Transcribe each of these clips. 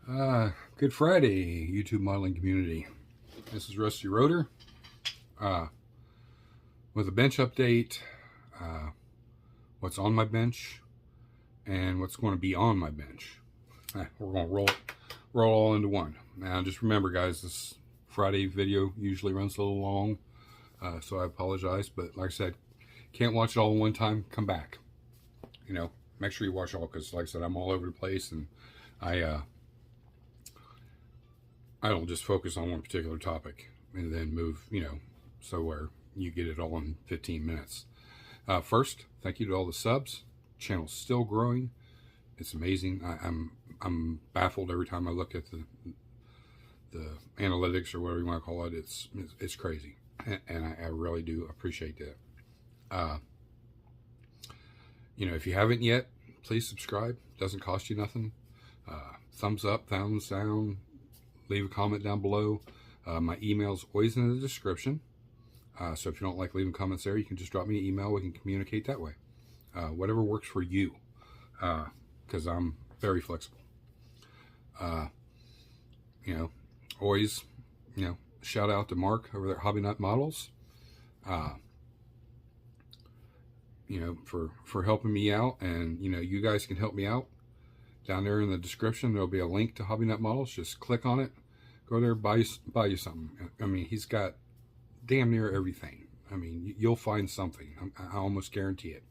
Good Friday, YouTube modeling community. This is Rusty Rotor with a bench update, what's on my bench, and what's going to be on my bench. We're going to roll all into one. Now, just remember, guys, this Friday video usually runs a little long, so I apologize. But like I said, can't watch it all in one time. Come back. You know, make sure you watch all, because like I said, I'm all over the place, and I don't just focus on one particular topic and then move, so where you get it all in 15 minutes. First, thank you to all the subs. Channel's still growing. It's amazing. I'm baffled every time I look at the analytics, or whatever you want to call it. It's crazy, and I really do appreciate that. If you haven't yet, please subscribe. Doesn't cost you nothing. Thumbs up, thumbs down. Leave a comment down below. My email's always in the description. So if you don't like leaving comments there, you can just drop me an email. We can communicate that way. Whatever works for you, because I'm very flexible. Always, shout out to Mark over there at Hobby Nut Models. For helping me out, and you guys can help me out. Down there in the description, there'll be a link to Hobby Nut Models. Just click on it, go there, buy you something. I mean, he's got damn near everything. I mean, you'll find something. I almost guarantee it.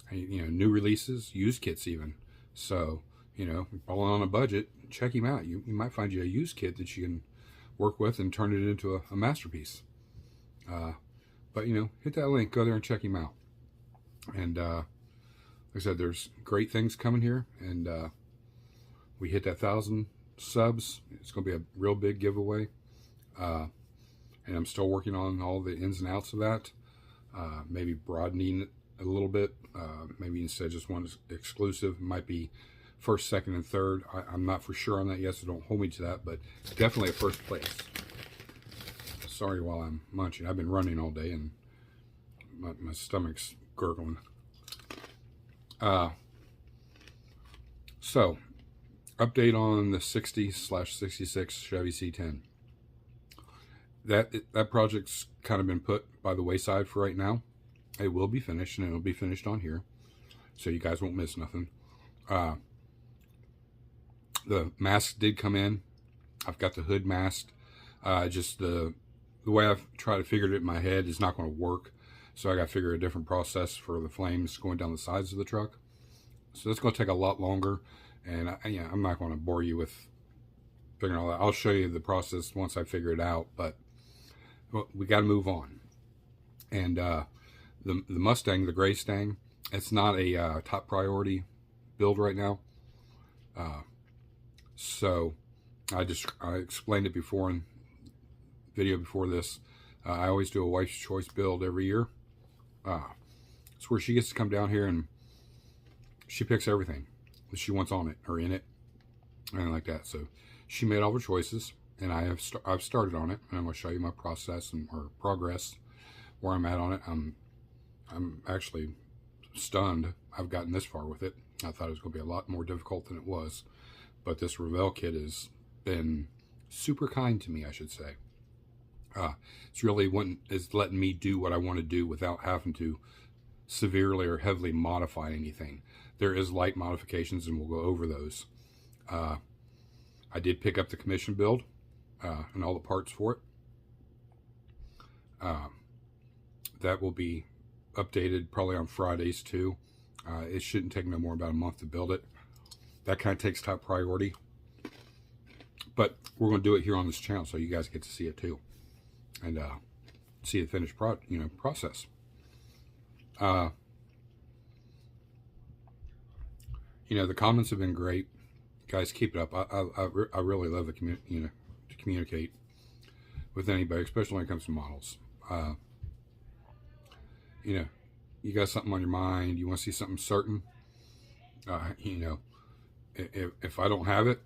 New releases, used kits even. So, if you're falling on a budget, check him out. You might find you a used kit that you can work with and turn it into a masterpiece. But, hit that link, go there and check him out. And, like I said, there's great things coming here, and we hit that 1,000 subs. It's going to be a real big giveaway, and I'm still working on all the ins and outs of that. Maybe broadening it a little bit. Maybe instead of just one exclusive, it might be first, second, and third. I'm not for sure on that yet, so don't hold me to that, but definitely a first place. Sorry while I'm munching. I've been running all day, and my stomach's gurgling. So, update on the 60/66 Chevy C10. That project's kind of been put by the wayside for right now. It will be finished, and it'll be finished on here, so you guys won't miss nothing. The mask did come in. I've got the hood masked. Just the way I've tried to figure it in my head is not going to work. So I got to figure a different process for the flames going down the sides of the truck. So that's going to take a lot longer, and I'm not going to bore you with figuring all that. I'll show you the process once I figure it out, but we got to move on. And the Mustang, the gray Stang, it's not a top priority build right now. So I explained it before in video before this. I always do a wife's choice build every year. It's where she gets to come down here and she picks everything that she wants on it or in it, and like that. So she made all her choices, and I've started on it, and I'm going to show you my process or progress, where I'm at on it. I'm actually stunned I've gotten this far with it. I thought it was going to be a lot more difficult than it was, but this Revell kit has been super kind to me, I should say. It's really is letting me do what I want to do without having to severely or heavily modify anything. There is light modifications, and we'll go over those. I did pick up the commission build and all the parts for it. That will be updated probably on Fridays too. It shouldn't take no more about a month to build it. That kind of takes top priority, but we're going to do it here on this channel so you guys get to see it too, and see the finished process. The comments have been great, guys. Keep it up. I really love the to communicate with anybody, especially when it comes to models. You got something on your mind, you want to see something certain. If I don't have it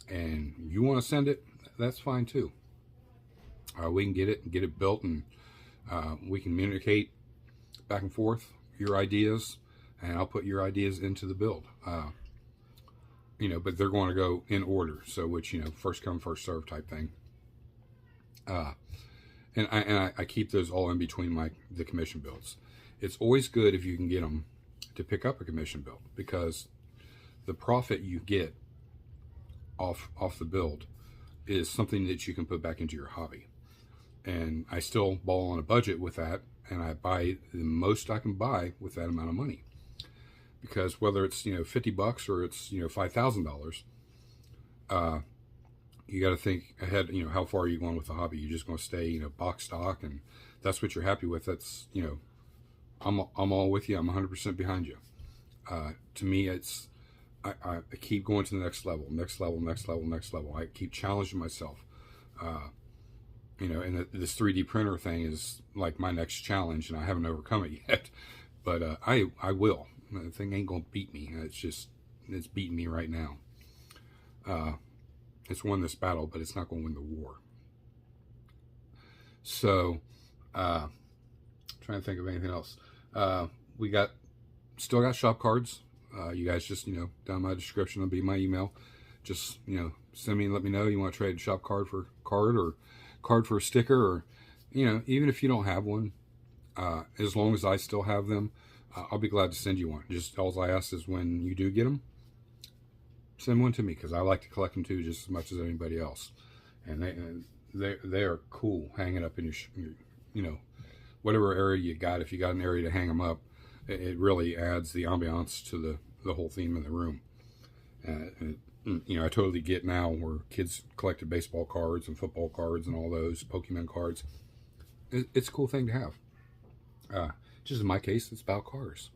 and you want to send it, that's fine too. We can get it built, and we can communicate back and forth your ideas, and I'll put your ideas into the build. but they're going to go in order. So, which, first come, first serve type thing. And I keep those all in between the commission builds. It's always good if you can get them to pick up a commission build, because the profit you get off the build is something that you can put back into your hobby. And I still ball on a budget with that, and I buy the most I can buy with that amount of money. Because whether it's $50 or it's $5,000, you got to think ahead. How far are you going with the hobby? You're just going to stay box stock, and that's what you're happy with. That's I'm all with you. I'm 100% behind you. To me, it's I keep going to the next level. I keep challenging myself. And this 3D printer thing is like my next challenge, and I haven't overcome it yet. But I will. The thing ain't gonna beat me. It's beating me right now. It's won this battle, but it's not gonna win the war. So, trying to think of anything else. We still got shop cards. You guys just, down in my description will be my email. Just, send me and let me know you want to trade a shop card for card, or card for a sticker, or, even if you don't have one, as long as I still have them, I'll be glad to send you one. Just all I ask is when you do get them, send one to me, because I like to collect them too, just as much as anybody else. And they are cool hanging up in your whatever area you got. If you got an area to hang them up, it really adds the ambiance to the whole theme of the room. I totally get now where kids collected baseball cards and football cards and all those Pokemon cards. It's a cool thing to have. Just in my case, it's about cars.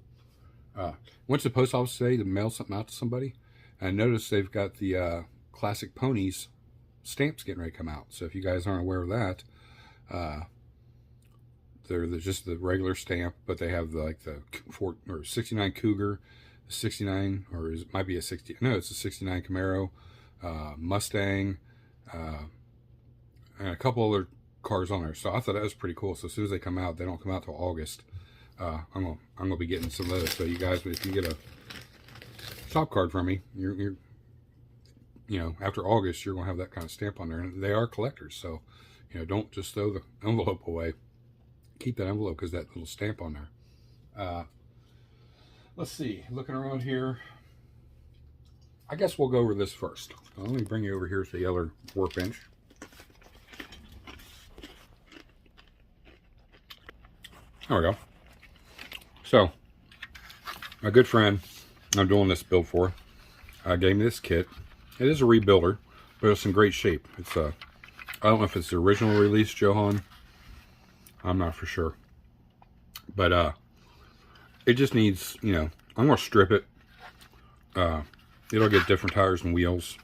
Went to the post office today to mail something out to somebody, and I noticed they've got the Classic Ponies stamps getting ready to come out. So if you guys aren't aware of that, they're just the regular stamp, but they have the 69 Cougar, 69, or it might be a 60. No, it's a 69 Camaro, Mustang, and a couple other cars on there. So I thought that was pretty cool. So as soon as they come out, they don't come out till August. I'm gonna be getting some of those. So you guys, if you get a shop card from me, you're after August, you're gonna have that kind of stamp on there, and they are collectors. So don't just throw the envelope away. Keep that envelope, because that little stamp on there. Let's see, looking around here, I guess we'll go over this first. Let me bring you over here to the other workbench. There we go. So, my good friend I'm doing this build for gave me this kit. It is a rebuilder, but it's in great shape. It's I don't know if it's the original release, Johan. I'm not for sure. But it just needs, I'm going to strip it. It'll get different tires and wheels.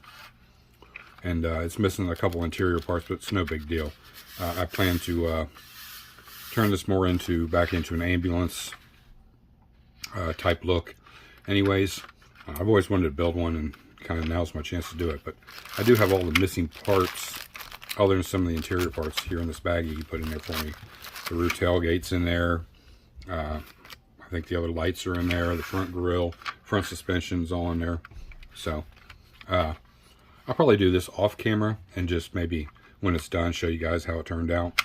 And it's missing a couple interior parts, but it's no big deal. I plan to turn this more back into an ambulance type look. Anyways, I've always wanted to build one, and kind of now's my chance to do it. But I do have all the missing parts, other than some of the interior parts here in this baggie he put in there for me. The rear tailgate's in there. I think the other lights are in there. The front grille, front suspension's all in there. So I'll probably do this off camera, and just maybe when it's done show you guys how it turned out.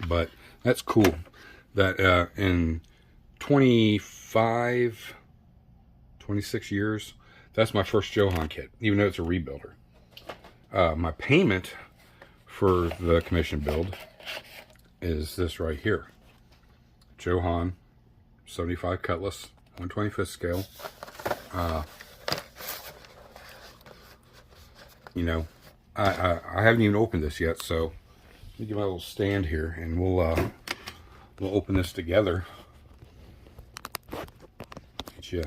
But that's cool that in 26 years, that's my first Johan kit, even though it's a rebuilder. My payment for the commission build is this right here. Johan 75 Cutlass, 1/25 scale. I haven't even opened this yet, so let me get my little stand here, and we'll open this together. Get you.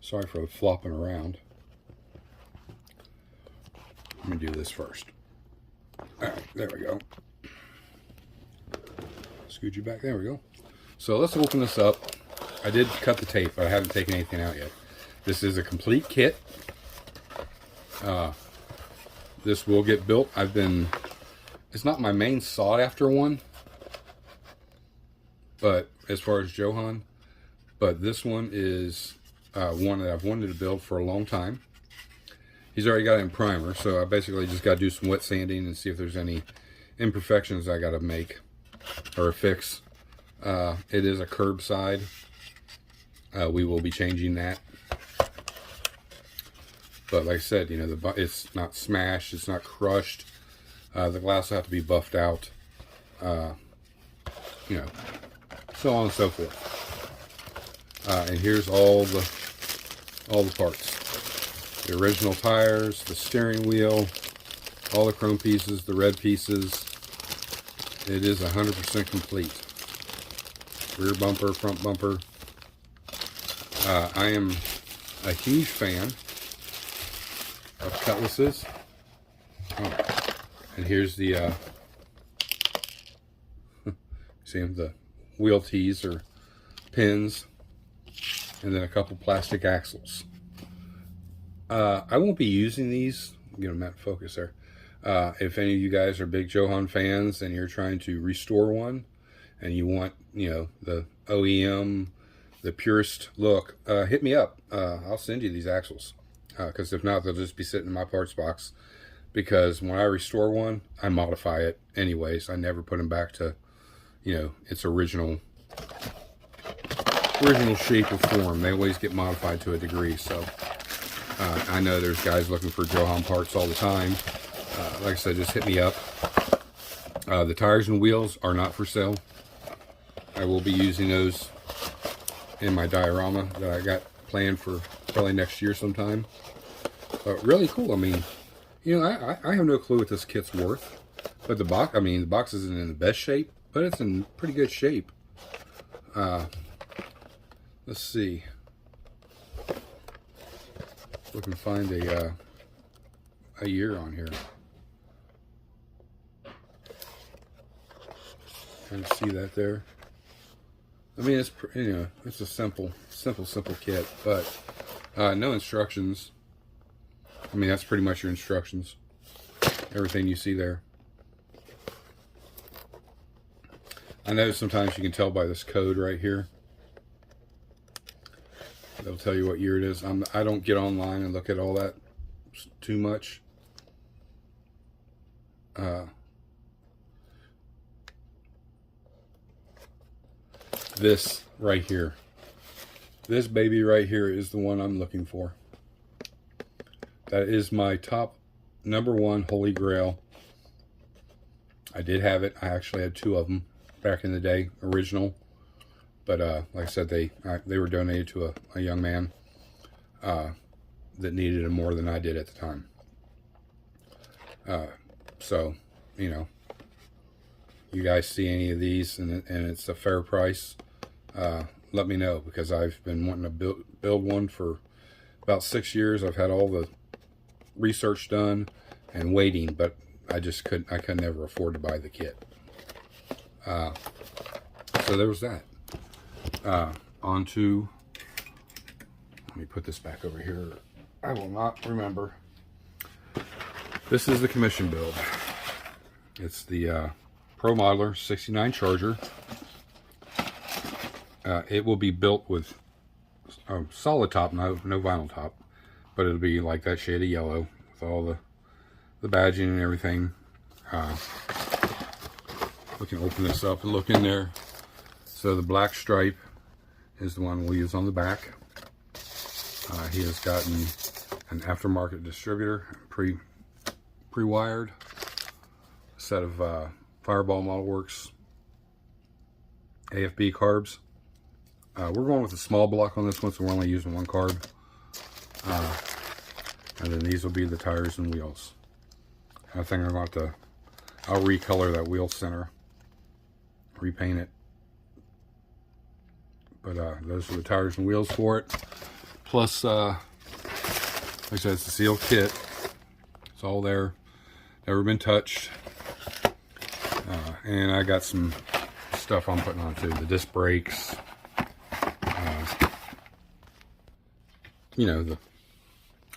Sorry for the flopping around. Let me do this first. All right, there we go. Scoot you back. There we go. So let's open this up. I did cut the tape, but I haven't taken anything out yet. This is a complete kit. This will get built. It's not my main sought after one, but as far as Johan, but this one is one that I've wanted to build for a long time. He's already got it in primer, so I basically just got to do some wet sanding and see if there's any imperfections I got to make or fix. It is a curbside. We will be changing that. But like I said, you know, it's not smashed, it's not crushed. The glass will have to be buffed out. You know, so on and so forth. And here's all the parts. The original tires, the steering wheel, all the chrome pieces, the red pieces. It is 100% complete. Rear bumper, front bumper. I am a huge fan of cutlasses. Oh, and here's the see them, the wheel tees or pins, and then a couple plastic axles. I won't be using these. Get them out of focus there. If any of you guys are big Johan fans and you're trying to restore one and you want, you know, the OEM, the purest look, hit me up. I'll send you these axles. Because if not, they'll just be sitting in my parts box. Because when I restore one, I modify it anyways. I never put them back to, you know, its original shape or form. They always get modified to a degree. So I know there's guys looking for Johan parts all the time. Like I said, just hit me up. The tires and wheels are not for sale. I will be using those in my diorama that I got planned for probably next year sometime. But really cool. I mean, you know, I have no clue what this kit's worth. But the box, I mean, the box isn't in the best shape, but it's in pretty good shape. Let's see. If we can find a year on here. Can you see that there? I mean, it's, you know, it's a simple kit, but no instructions. I mean, that's pretty much your instructions. Everything you see there. I know sometimes you can tell by this code right here. They'll tell you what year it is. I don't get online and look at all that too much. This right here. This baby right here is the one I'm looking for. That is my top #1 holy grail. I did have it. I actually had 2 of them back in the day, original. But like I said, they were donated to a young man that needed them more than I did at the time. So, you know, you guys see any of these and it's a fair price, let me know, because I've been wanting to build one for about 6 years. I've had all the research done and waiting, but I could never afford to buy the kit. So there was that. On to, let me put this back over here. I will not remember. This is the commission build. It's the Pro Modeler 69 Charger. It will be built with a solid top, no vinyl top, but it'll be like that shade of yellow with all the badging and everything. We can open this up and look in there. So the black stripe is the one we'll use on the back. He has gotten an aftermarket distributor, pre-wired, a set of Fireball Model Works AFB carbs. We're going with a small block on this one, so we're only using 1 carb. And then these will be the tires and wheels. I think I'm going to I'll recolor that wheel center, repaint it. But those are the tires and wheels for it. Plus, like I said, it's a sealed kit. It's all there, never been touched. And I got some stuff I'm putting on too. The disc brakes. You know,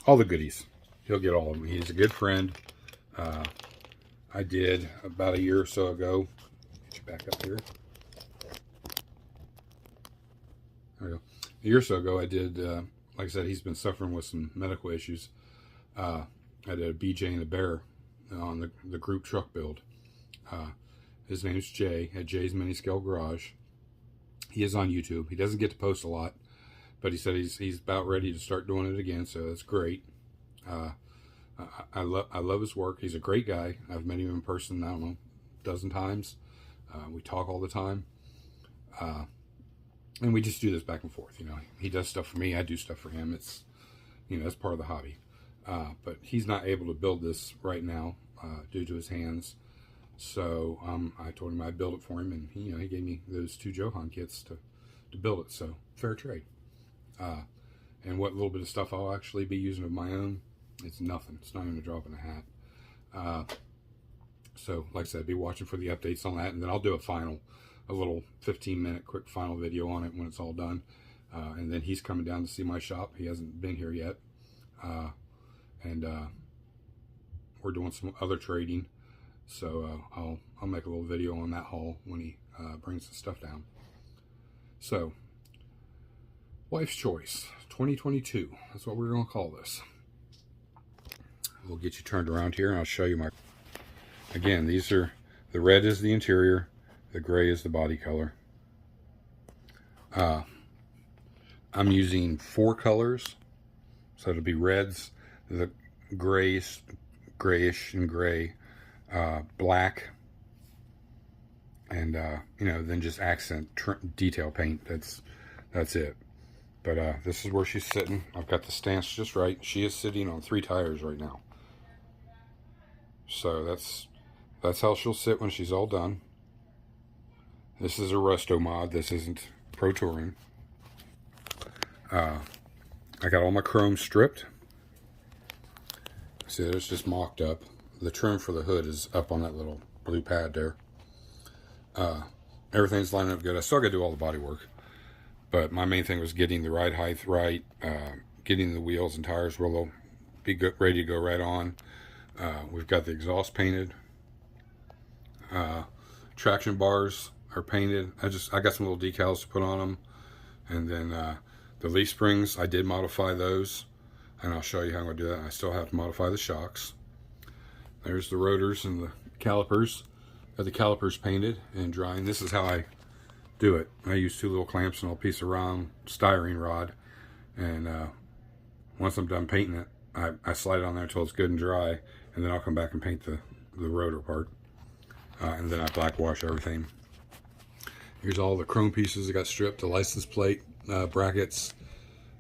all the goodies. He'll get all of them. He's a good friend. I did about a year or so ago. Get you back up here. There we go. A year or so ago, I did like I said, he's been suffering with some medical issues. I did a BJ and the Bear on the group truck build. His name's Jay at Jay's Mini Scale Garage. He is on YouTube. He doesn't get to post a lot, but he said he's about ready to start doing it again, so that's great. I love his work. He's a great guy. I've met him in person, I don't know, a dozen times. We talk all the time. And we just do this back and forth, you know. He does stuff for me, I do stuff for him. It's, you know, that's part of the hobby. But he's not able to build this right now due to his hands. So I told him I'd build it for him, and he, you know, he gave me those 2 Johan kits to build it. So fair trade. And what little bit of stuff I'll actually be using of my own, it's nothing. It's not even a drop in a hat. So like I said, be watching for the updates on that, and then I'll do a little 15-minute quick final video on it when it's all done. And then he's coming down to see my shop. He hasn't been here yet. And we're doing some other trading. So I'll make a little video on that haul when he brings the stuff down. So, Wife's Choice 2022. That's what we're going to call this. We'll get you turned around here and I'll show you my... Again, these are... The red is the interior. The gray is the body color. I'm using 4 colors. So it'll be reds, the grayish and gray, black, and you know, then just accent detail paint. That's it. But this is where she's sitting. I've got the stance just right. She is sitting on 3 tires right now. So that's how she'll sit when she's all done. This is a resto mod. This isn't Pro Touring. I got all my chrome stripped. See, it's just mocked up. The trim for the hood is up on that little blue pad there. Everything's lining up good. I still got to do all the body work, but my main thing was getting the ride height right, getting the wheels and tires where they'll be good, ready to go right on. We've got the exhaust painted. Traction bars are painted. I got some little decals to put on them, and then the leaf springs, I did modify those, and I'll show you how I'm going to do that. I still have to modify the shocks. There's the rotors and the calipers. Got the calipers painted and drying. This is how I do it. I use 2 little clamps and a piece of round styrene rod, and once I'm done painting it, I slide it on there until it's good and dry, and then I'll come back and paint the rotor part, and then I black wash everything. Here's all the chrome pieces that got stripped, the license plate, brackets.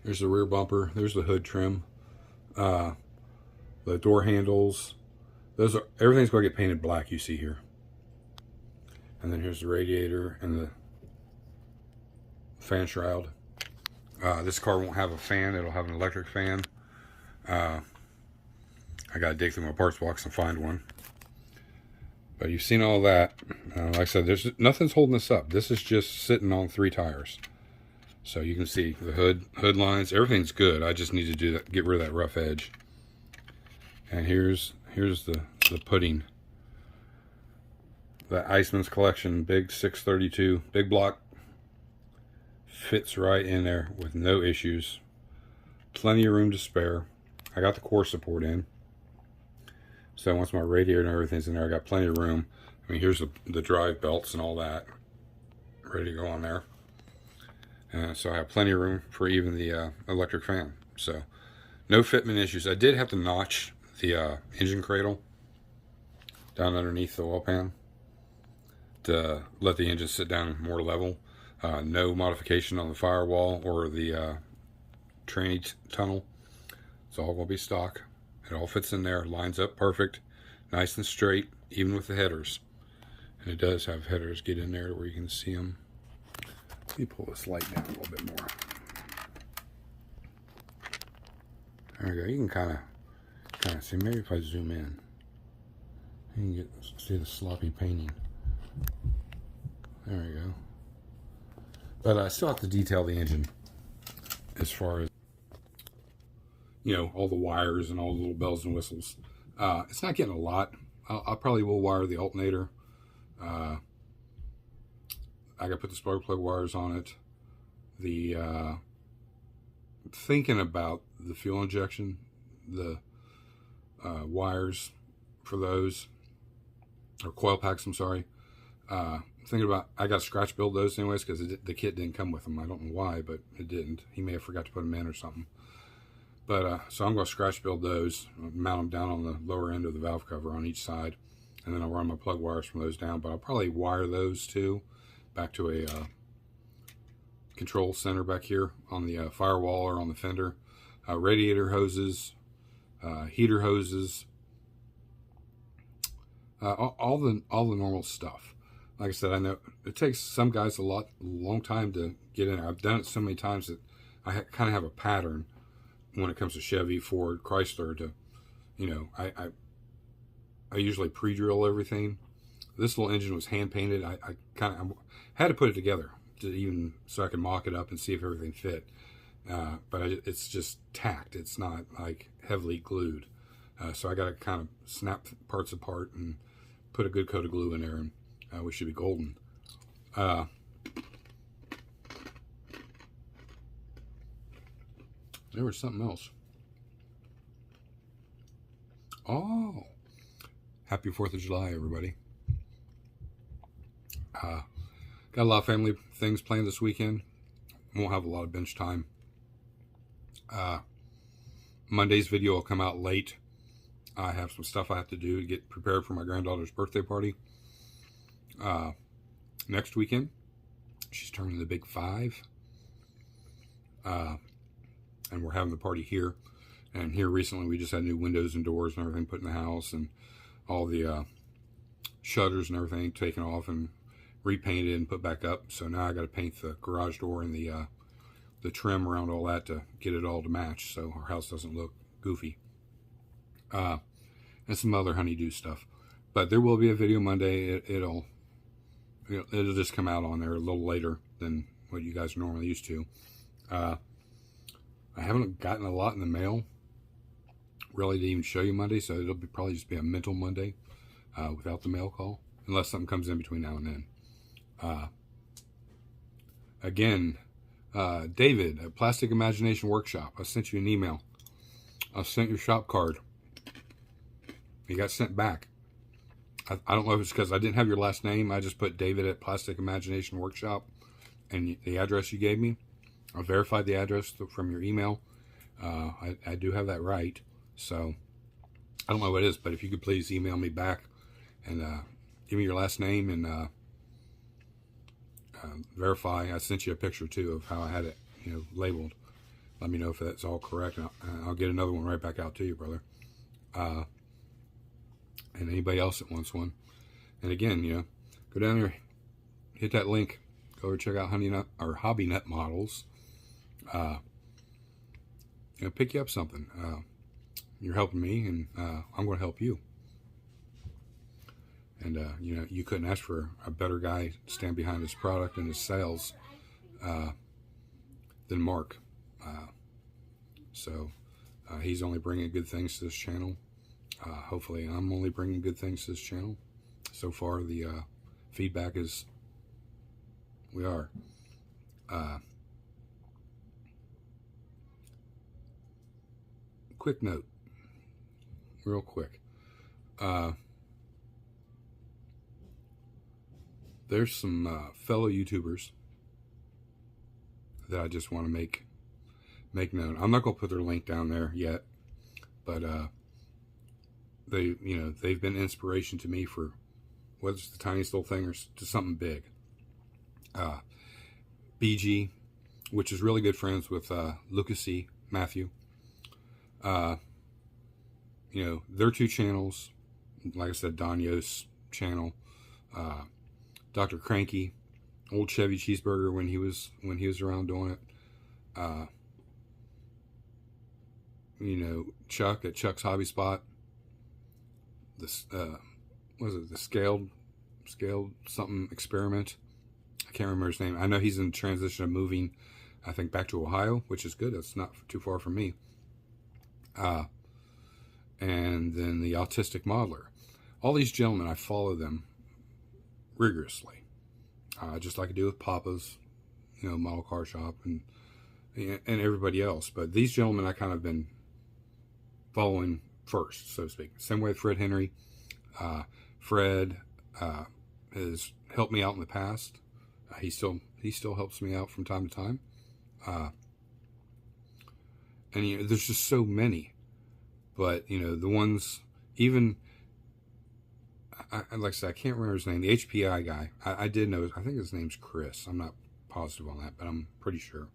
There's the rear bumper. There's the hood trim. The door handles. Everything's going to get painted black, you see here. And then here's the radiator and the fan shroud. This car won't have a fan. It'll have an electric fan. I got to dig through my parts box and find one. But you've seen all that. Like I said, nothing's holding this up. This is just sitting on 3 tires. So you can see the hood lines, everything's good. I just need to do that, get rid of that rough edge. And here's the pudding. The Iceman's Collection big 632 big block fits right in there with no issues. Plenty of room to spare. I got the core support in. So once my radiator and everything's in there, I got plenty of room. I mean, here's the drive belts and all that ready to go on there. So I have plenty of room for even the electric fan. So no fitment issues. I did have to notch the engine cradle down underneath the oil pan to let the engine sit down more level. No modification on the firewall or the tranny tunnel. It's all going to be stock. It all fits in there, lines up perfect, nice and straight, even with the headers. And it does have headers get in there where you can see them. Let me pull this light down a little bit more. There we go. You can kind of see. Maybe if I zoom in, you can see the sloppy painting. There we go. But I still have to detail the engine as far as, you know, all the wires and all the little bells and whistles. It's not getting a lot. I probably will wire the alternator. I got to put the spark plug wires on it. The thinking about the fuel injection, the wires for those, or coil packs, I'm sorry. Thinking about, I got to scratch build those anyways because the kit didn't come with them. I don't know why, but it didn't. He may have forgot to put them in or something. But so I'm going to scratch build those, mount them down on the lower end of the valve cover on each side, and then I'll run my plug wires from those down. But I'll probably wire those too back to a control center back here on the firewall or on the fender. Radiator hoses, heater hoses, all the normal stuff. Like I said, I know it takes some guys a long time to get in there. I've done it so many times that I kind of have a pattern when it comes to Chevy, Ford, Chrysler. To, you know, I usually pre-drill everything. This little engine was hand painted. I had to put it together to even so I could mock it up and see if everything fit. But it's just tacked. It's not like heavily glued. So I got to kind of snap parts apart and put a good coat of glue in there, and we should be golden. There was something else. Oh, happy 4th of July, everybody. Got a lot of family things planned this weekend. Won't have a lot of bench time. Monday's video will come out late. I have some stuff I have to do to get prepared for my granddaughter's birthday party. Next weekend, she's turning the big 5. And we're having the party here. And here recently we just had new windows and doors and everything put in the house, and all the shutters and everything taken off and repainted and put back up. So now I got to paint the garage door and the trim around all that to get it all to match so our house doesn't look goofy. And some other honeydew stuff. But there will be a video Monday. It'll just come out on there a little later than what you guys are normally used to. I haven't gotten a lot in the mail really to even show you Monday, so it'll probably just be a mental Monday without the mail call, unless something comes in between now and then. Again, David at Plastic Imagination Workshop, I sent you an email. I sent your shop card. You got sent back. I don't know if it's because I didn't have your last name. I just put David at Plastic Imagination Workshop and the address you gave me. I verified the address from your email. I do have that right. So I don't know what it is, but if you could please email me back and give me your last name and verify. I sent you a picture too of how I had it, labeled. Let me know if that's all correct. I'll get another one right back out to you, brother. And anybody else that wants one. And again, go down there, hit that link, go over check out Honey Nut or Hobby Nut Models. Pick you up something. You're helping me, and I'm going to help you. And you couldn't ask for a better guy to stand behind his product and his sales than Mark. So he's only bringing good things to this channel. Hopefully I'm only bringing good things to this channel. So far the feedback is we are. Quick note, real quick. There's some fellow YouTubers that I just want to make known. I'm not going to put their link down there yet, but they've been inspiration to me for whether it's the tiniest little thing or to something big. BG, which is really good friends with Lucasy Matthew. Their 2 channels, like I said, Don Yost's channel, Dr. Cranky, Old Chevy Cheeseburger when he was around doing it. Chuck at Chuck's Hobby Spot. This was it the scaled something experiment? I can't remember his name. I know he's in transition of moving, I think, back to Ohio, which is good. That's not too far from me. And then the Autistic Modeler. All these gentlemen, I follow them rigorously, just like I do with Papa's, model car shop, and and everybody else. But these gentlemen I kind of been following first, so to speak. Same way with Fred Henry. Fred has helped me out in the past. He still helps me out from time to time. And you know, there's just so many. But you know, the ones even like I said, I can't remember his name. The HPI guy. I did know. I think his name's Chris. I'm not positive on that, but I'm pretty sure.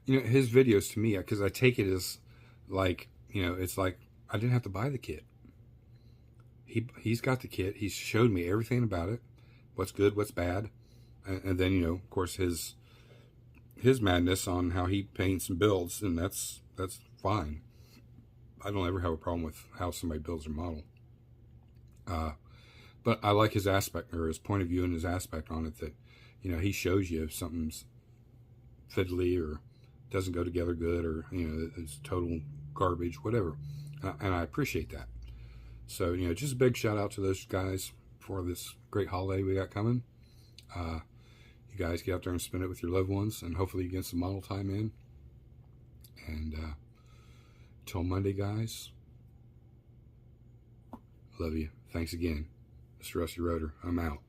You know, his videos to me, because I take it as like, you know, it's like I didn't have to buy the kit. He's got the kit. He's showed me everything about it, what's good, what's bad, and then, you know, of course, his madness on how he paints and builds, and that's fine. I don't ever have a problem with how somebody builds their model. But I like his aspect, or his point of view and his aspect on it, that, you know, he shows you if something's fiddly or doesn't go together good, or, you know, it's total garbage, whatever. And I appreciate that. So, you know, just a big shout out to those guys for this great holiday we got coming. You guys get out there and spend it with your loved ones, and hopefully you get some model time in. And till Monday, guys, love you. Thanks again. Mr. Rusty Rotor, I'm out.